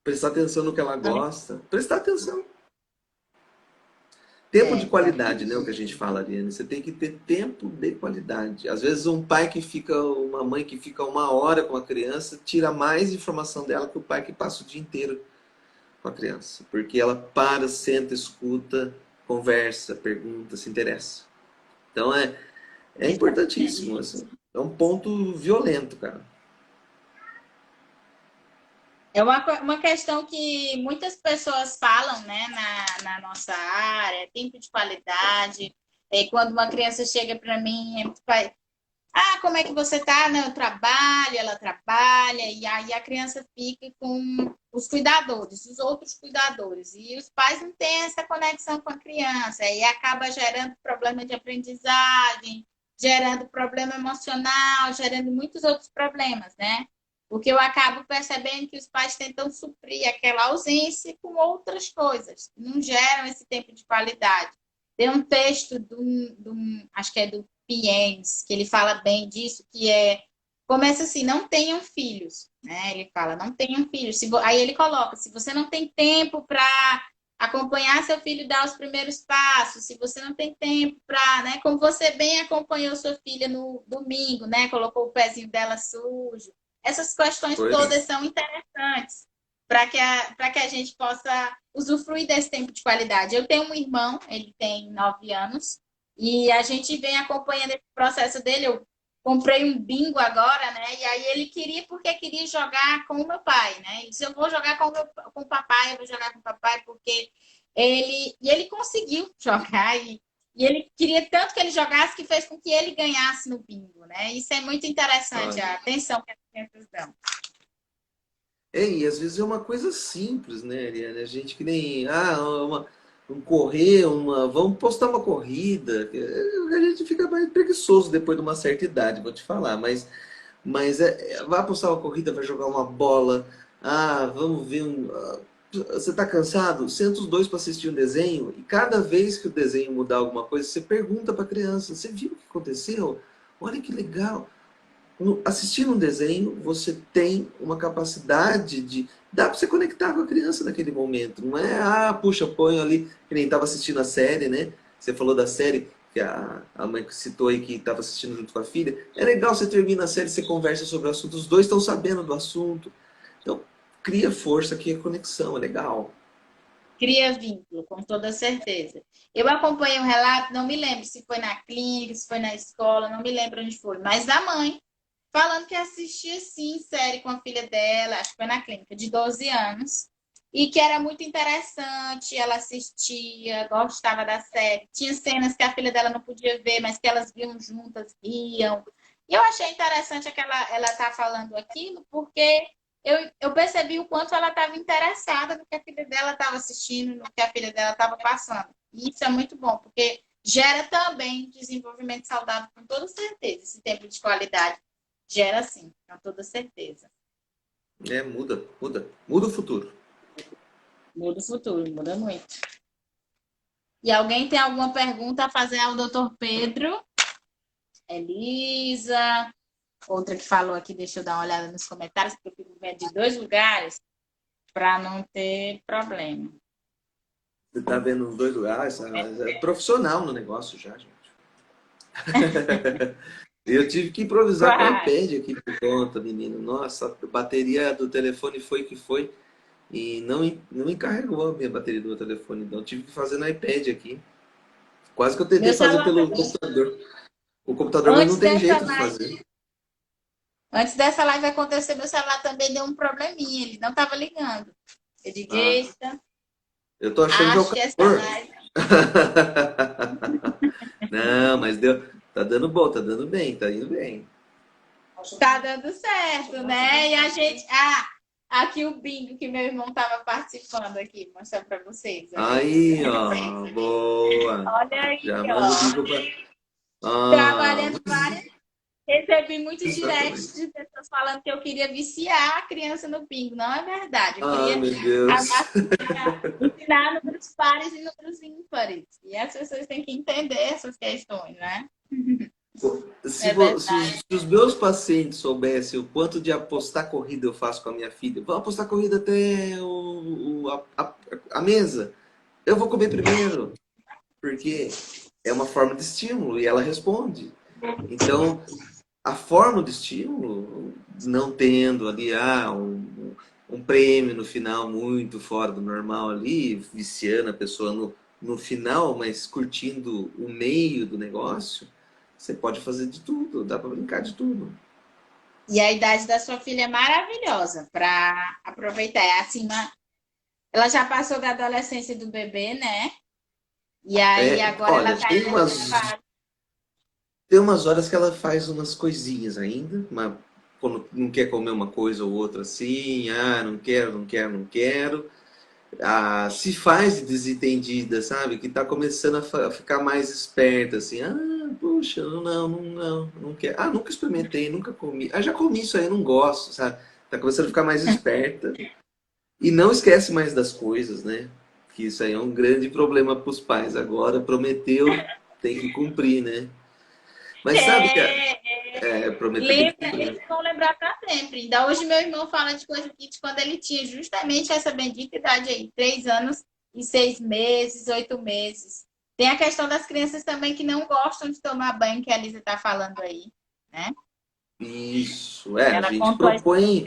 Prestar atenção no que ela gosta. Prestar atenção. Tempo de qualidade, né? O que a gente fala, Ariane. Você tem que ter tempo de qualidade. Às vezes um pai que fica, uma mãe que fica 1 hora com a criança, tira mais informação dela que o pai que passa o dia inteiro com a criança. Porque ela para, senta, escuta, conversa, pergunta, se interessa. Então é importantíssimo. Assim. É um ponto violento, cara. É uma questão que muitas pessoas falam, né, na nossa área, tempo de qualidade. Quando uma criança chega para mim, como é que você tá? Não, eu trabalho, ela trabalha, e aí a criança fica com os cuidadores, os outros cuidadores, e os pais não têm essa conexão com a criança, e acaba gerando problema de aprendizagem, gerando problema emocional, gerando muitos outros problemas, né? Porque eu acabo percebendo que os pais tentam suprir aquela ausência com outras coisas, não geram esse tempo de qualidade. Tem um texto acho que é do Piens, que ele fala bem disso, que começa assim, não tenham filhos, né? Ele fala, não tenham filhos. Aí ele coloca, se você não tem tempo para acompanhar seu filho dar os primeiros passos, se você não tem tempo para, né, como você bem acompanhou sua filha no domingo, né, colocou o pezinho dela sujo. Essas questões Pois é. todas são interessantes para que a gente possa usufruir desse tempo de qualidade. Eu tenho um irmão, ele tem 9 anos, e a gente vem acompanhando esse processo dele. Eu comprei um bingo agora, né? E aí ele queria, porque queria jogar com o meu pai, né? Ele disse, eu vou jogar com o papai, eu vou jogar com o papai, porque ele conseguiu jogar e ele queria tanto que ele jogasse que fez com que ele ganhasse no bingo, né? Isso é muito interessante, a Olha. atenção que as crianças dão. E às vezes é uma coisa simples, né, Ariane? A gente que nem, um correr, vamos postar uma corrida. A gente fica mais preguiçoso depois de uma certa idade, vou te falar. Mas vai postar uma corrida, vai jogar uma bola. Vamos ver você está cansado? Senta os dois para assistir um desenho e cada vez que o desenho mudar alguma coisa, você pergunta para a criança: você viu o que aconteceu? Olha que legal. Assistindo um desenho, você tem uma capacidade de... Dá para você conectar com a criança naquele momento. Não é, puxa, põe ali... Que nem estava assistindo a série, né? Você falou da série, que a mãe citou aí que estava assistindo junto com a filha. É legal, você termina a série, você conversa sobre o assunto. Os dois estão sabendo do assunto. Então, cria força, cria conexão. É legal. Cria vínculo, com toda certeza. Eu acompanhei um relato, não me lembro se foi na clínica, se foi na escola, não me lembro onde foi, mas da mãe, falando que assistia sim série com a filha dela, acho que foi na clínica, de 12 anos, e que era muito interessante, ela assistia, gostava da série. Tinha cenas que a filha dela não podia ver, mas que elas viam juntas, riam. E eu achei interessante que ela tá falando aquilo, porque eu percebi o quanto ela estava interessada no que a filha dela estava assistindo, no que a filha dela estava passando. E isso é muito bom, porque gera também desenvolvimento saudável, com toda certeza. Esse tempo de qualidade gera sim, com toda certeza. Muda, muda. Muda o futuro. Muda o futuro, muda muito. E alguém tem alguma pergunta a fazer ao doutor Pedro? Elisa, outra que falou aqui, deixa eu dar uma olhada nos comentários, porque eu fico vendo de 2 lugares para não ter problema. Você está vendo os dois lugares. É profissional no negócio já, gente. Eu tive que improvisar com o Vai. iPad aqui por conta, menino. Nossa, a bateria do telefone foi que foi. E não encarregou a minha bateria do meu telefone. Então eu tive que fazer no iPad aqui. Quase que eu tentei Meu fazer celular pelo também. computador. O computador, mas não Antes tem dessa jeito de live, fazer. antes dessa live acontecer, meu celular também deu um probleminha, ele não estava ligando. Eu digo, Ah, eita, eu tô achando que é o acho que essa calor. live. Não, mas deu. Tá dando bom, tá dando bem, tá indo bem. Tá dando certo, né? E a gente. Aqui o bingo que meu irmão tava participando aqui, mostrar para vocês. Olha aí. Aí, ó, boa. Olha aí, Já manda o ó. bico pra. Ah, Trabalhando várias. Recebi muito direct exatamente. de pessoas falando que eu queria viciar a criança no bingo. Não é verdade. Eu Ai, queria meu Deus. ensinar números pares e números ímpares. E as pessoas têm que entender essas questões, né? Se, É verdade. se os meus pacientes soubessem o quanto de apostar corrida eu faço com a minha filha, vou apostar corrida até a mesa. Eu vou comer primeiro, porque é uma forma de estímulo e ela responde. Então, a forma de estímulo, não tendo ali um prêmio no final muito fora do normal ali, viciando a pessoa no final, mas curtindo o meio do negócio, você pode fazer de tudo, dá para brincar de tudo. E a idade da sua filha é maravilhosa para aproveitar. É assim, ela já passou da adolescência do bebê, né? E aí É, agora ela olha, está nessa fase. tem umas horas que ela faz umas coisinhas ainda, mas quando não quer comer uma coisa ou outra assim, não quero, não quero, não quero. Se faz de desentendida, sabe? Que tá começando a ficar mais esperta, assim. Puxa, não quero. Nunca experimentei, nunca comi. Já comi isso aí, eu não gosto, sabe? Tá começando a ficar mais esperta. E não esquece mais das coisas, né? Que isso aí é um grande problema para os pais. Agora, prometeu, tem que cumprir, né? Mas sabe que prometer tem que Lembra, cumprir. eles vão lembrar para sempre. Ainda hoje meu irmão fala de coisa aqui de quando ele tinha justamente essa bendita idade aí, 3 anos e 6 meses, 8 meses. Tem a questão das crianças também que não gostam de tomar banho, que a Lisa está falando aí, né? Isso, a Ela gente contou a propõe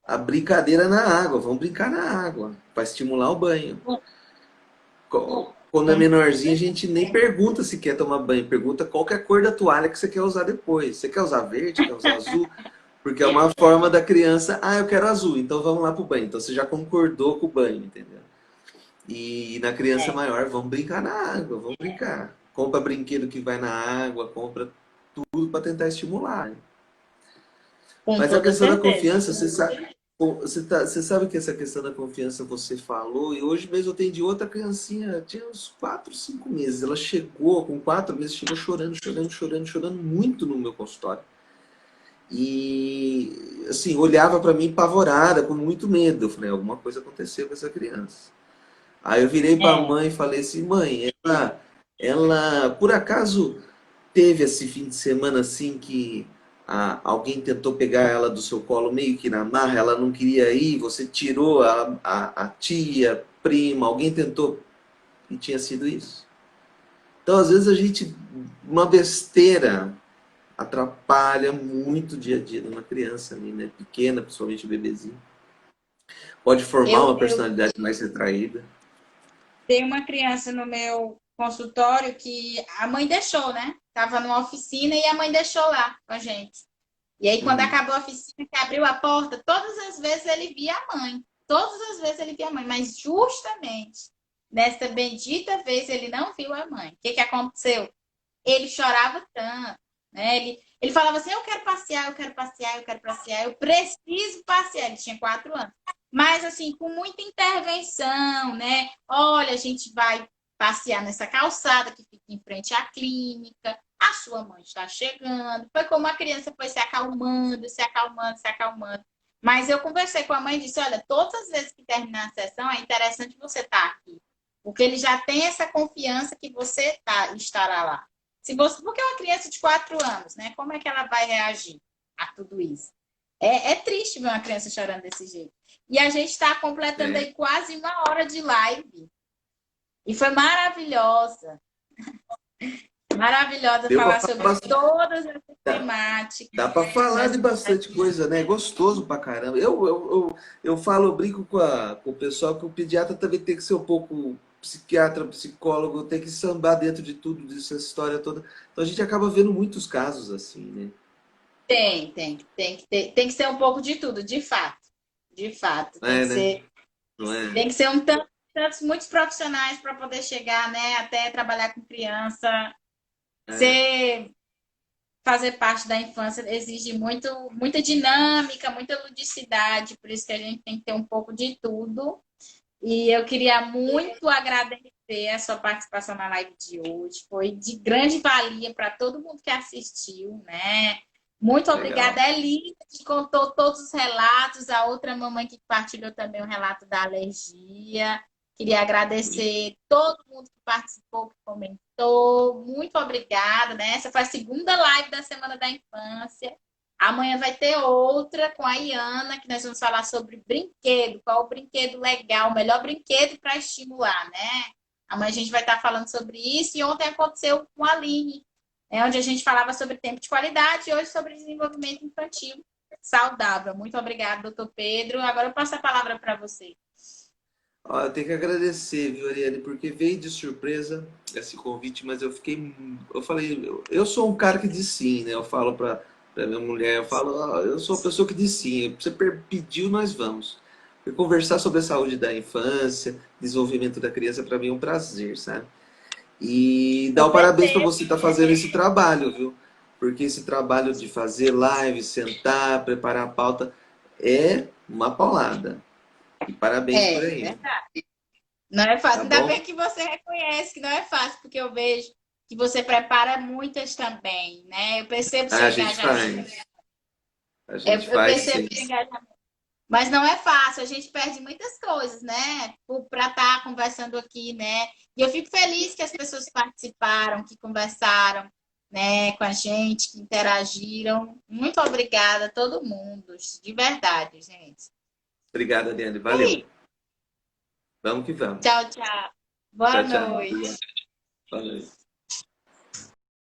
a brincadeira na água, vamos brincar na água, para estimular o banho. Quando é menorzinho, a gente nem pergunta se quer tomar banho, pergunta qual que é a cor da toalha que você quer usar depois. Você quer usar verde, quer usar azul? Porque é uma forma da criança, eu quero azul, então vamos lá pro banho. Então você já concordou com o banho, entendeu? E na criança é, maior, vamos brincar na água, vamos brincar. Compra brinquedo que vai na água, compra tudo para tentar estimular. com Mas a toda questão da certeza. confiança, você sabe que essa questão da confiança você falou, e hoje mesmo eu atendi outra criancinha, tinha uns 4, 5 meses. Ela chegou, com 4 meses, chegou chorando, chorando, chorando, chorando muito no meu consultório. E, assim, olhava para mim apavorada, com muito medo. Eu falei, alguma coisa aconteceu com essa criança. Aí eu virei para a É. mãe e falei assim, mãe, ela por acaso teve esse fim de semana assim que alguém tentou pegar ela do seu colo meio que na marra, ela não queria ir, você tirou a tia, prima, alguém tentou e tinha sido isso. Então às vezes uma besteira atrapalha muito o dia a dia de uma criança ali, né? Pequena, principalmente o bebezinho. Pode formar uma Eu personalidade mais retraída. tenho uma criança no meu consultório que a mãe deixou, né? Tava numa oficina e a mãe deixou lá com a gente. E aí, quando Uhum. acabou a oficina, que abriu a porta, todas as vezes ele via a mãe. Todas as vezes ele via a mãe. Mas justamente nessa bendita vez ele não viu a mãe. O que que aconteceu? Ele chorava tanto, né? Ele falava assim: eu quero passear, eu quero passear, eu quero passear, eu preciso passear. Ele tinha 4 anos. Mas, assim, com muita intervenção, né? Olha, a gente vai passear nessa calçada que fica em frente à clínica, a sua mãe está chegando. Foi como a criança foi se acalmando, se acalmando, se acalmando. Mas eu conversei com a mãe e disse: olha, todas as vezes que terminar a sessão, é interessante você estar aqui. Porque ele já tem essa confiança que você estará lá. Se você, porque é uma criança de 4 anos, né? Como é que ela vai reagir a tudo isso? É triste ver uma criança chorando desse jeito. E a gente está completando É. aí quase 1 hora de live. E foi maravilhosa. Maravilhosa Deu para falar falar sobre bastante. todas essas temáticas. Dá para falar Mas de bastante coisa, né? É gostoso pra caramba. Eu falo, eu brinco com o pessoal que o pediatra também tem que ser um pouco psiquiatra, psicólogo, tem que sambar dentro de tudo, dessa história toda. Então a gente acaba vendo muitos casos assim, né? tem que ser um pouco de tudo, de fato. De fato. É, né? Não é? Tem que ser muitos profissionais para poder chegar, né? Até trabalhar com criança. É, Você fazer parte da infância exige muita dinâmica, muita ludicidade, por isso que a gente tem que ter um pouco de tudo. E eu queria muito agradecer a sua participação na live de hoje. Foi de grande valia para todo mundo que assistiu, né? Muito legal. obrigada, Elisa, que contou todos os relatos, a outra mamãe que partilhou também o relato da alergia. Queria agradecer todo mundo que participou, que comentou. Muito obrigada, né? Essa foi a segunda live da Semana da Infância. Amanhã vai ter outra com a Iana, que nós vamos falar sobre brinquedo, qual o brinquedo legal, o melhor brinquedo para estimular, né? Amanhã a gente vai estar falando sobre isso. E ontem aconteceu com a Aline, né, onde a gente falava sobre tempo de qualidade e hoje sobre desenvolvimento infantil saudável. Muito obrigada, doutor Pedro. Agora eu passo a palavra para você. Ó, eu tenho que agradecer, viu, Ariane, porque veio de surpresa esse convite, mas eu fiquei, eu falei, eu sou um cara que diz sim, né? Eu falo para minha mulher, eu falo, ó, eu sou a pessoa que diz sim. Você pediu, nós vamos. E conversar sobre a saúde da infância, desenvolvimento da criança, para mim é um prazer, sabe? E dar Com o parabéns para certeza. você estar fazendo esse trabalho, viu? Porque esse trabalho de fazer live, sentar, preparar a pauta é uma paulada. E parabéns por É, aí, verdade. Não é tá fácil. Ainda bom? bem que você reconhece que não é fácil, porque eu vejo que você prepara muitas também, né? Eu percebo Ah, seu a gente engajamento. faz. A Eu, gente eu faz percebo sim. seu engajamento. Mas não é fácil, a gente perde muitas coisas, né? Para estar conversando aqui, né? E eu fico feliz que as pessoas participaram, que conversaram, né, com a gente, que interagiram. Muito obrigada a todo mundo, de verdade, gente. Obrigado, Adriane. E Valeu. aí? Vamos que vamos. Tchau, tchau. Boa Tchau, tchau. noite. Boa noite.